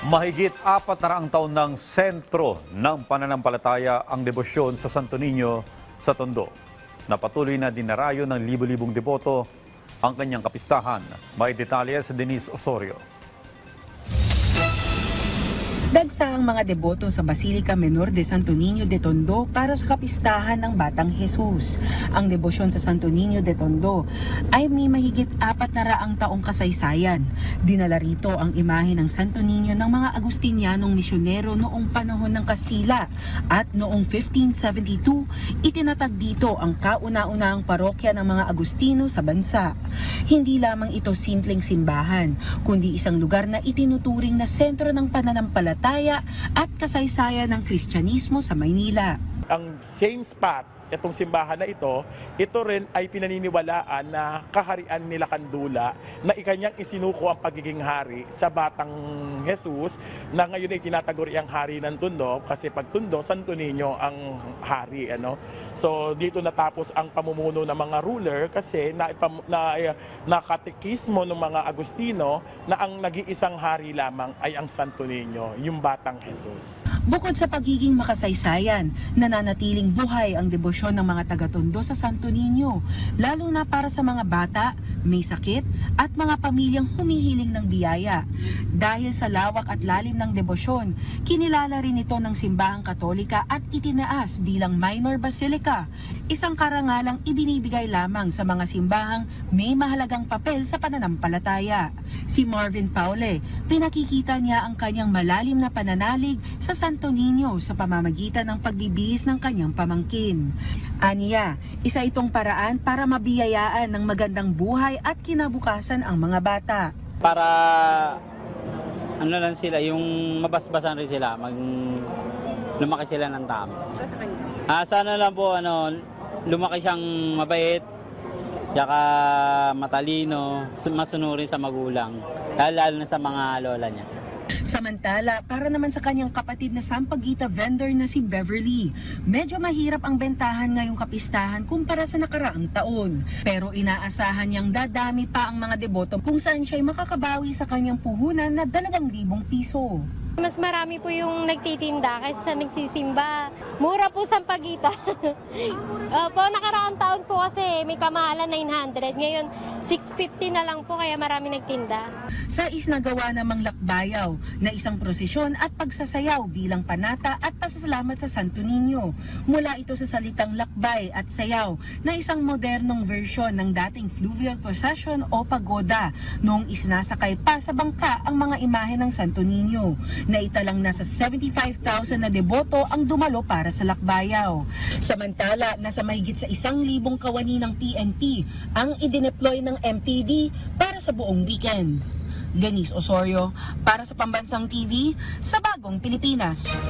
Mahigit 400 taon ng sentro ng pananampalataya ang debosyon sa Santo Niño sa Tondo. Napatuloy na dinarayo ng libo-libong deboto ang kanyang kapistahan. May detalye sa Denise Osorio. Dagsa ang mga deboto sa Basilica Menor de Santo Niño de Tondo para sa kapistahan ng Batang Jesus. Ang debosyon sa Santo Niño de Tondo ay may mahigit 400 taong kasaysayan. Dinala rito ang imahe ng Santo Niño ng mga Agustinianong misyonero noong panahon ng Kastila at noong 1572, itinatag dito ang kauna-unahang parokya ng mga Agustino sa bansa. Hindi lamang ito simpleng simbahan, kundi isang lugar na itinuturing na sentro ng pananampalataya at kasaysayan ng Kristyanismo sa Maynila. Ang same spot, itong simbahan na ito rin ay pinaniniwalaan na kaharian nila Kandula na ikanyang isinuko ang pagiging hari sa Batang Jesus na ngayon ay tinataguri ang hari ng Tondo kasi pag Tondo, Santo Niño ang hari. So dito natapos ang pamumuno ng mga ruler kasi nakatekismo ng mga Agustino na ang nag-iisang hari lamang ay ang Santo Niño, yung Batang Jesus. Bukod sa pagiging makasaysayan, nananatiling buhay ang debosyon ng mga taga-Tondo sa Santo Niño, lalo na para sa mga bata, may sakit at mga pamilyang humihiling ng biyaya. Dahil sa lawak at lalim ng debosyon, kinilala rin ito ng Simbahang Katolika at itinaas bilang minor basilica, isang karangalang ibinibigay lamang sa mga simbahang may mahalagang papel sa pananampalataya. Si Marvin Paule, pinakikita niya ang kanyang malalim na pananalig sa Santo Niño sa pamamagitan ng pagbibihis ng kanyang pamangkin. Aniya, isa itong paraan para mabiyayaan ng magandang buhay at kinabukasan ang mga bata. Para ano lang sila, yung mabasbasan rin sila, lumaki sila ng tama. Sana lang po lumaki siyang mabait, tsaka matalino, masunurin sa magulang, lalo na sa mga lola niya. Samantala, para naman sa kanyang kapatid na sampaguita vendor na si Beverly, medyo mahirap ang bentahan ngayong kapistahan kumpara sa nakaraang taon. Pero inaasahan niyang dadami pa ang mga deboto kung saan siya'y makakabawi sa kanyang puhunan na 2,000 piso. Mas marami po yung nagtitinda kaysa sa nagsisimba. Mura po sampaguita. Po, nakaraang taon po kasi may kamahalan 900. Ngayon, 650 na lang po kaya marami nagtinda. Sa isnagawa namang lakbayaw na isang prosesyon at pagsasayaw bilang panata at pasasalamat sa Santo Niño. Mula ito sa salitang lakbay at sayaw na isang modernong version ng dating fluvial procession o pagoda noong isinasakay pa sa bangka ang mga imahe ng Santo Niño. Naitalang nasa 75,000 na deboto ang dumalo para sa lakbayaw. Samantala, nasa mahigit sa 1,000 kawani ng PNP ang idineploy ng MPD para sa buong weekend. Denise Osorio para sa Pambansang TV sa Bagong Pilipinas.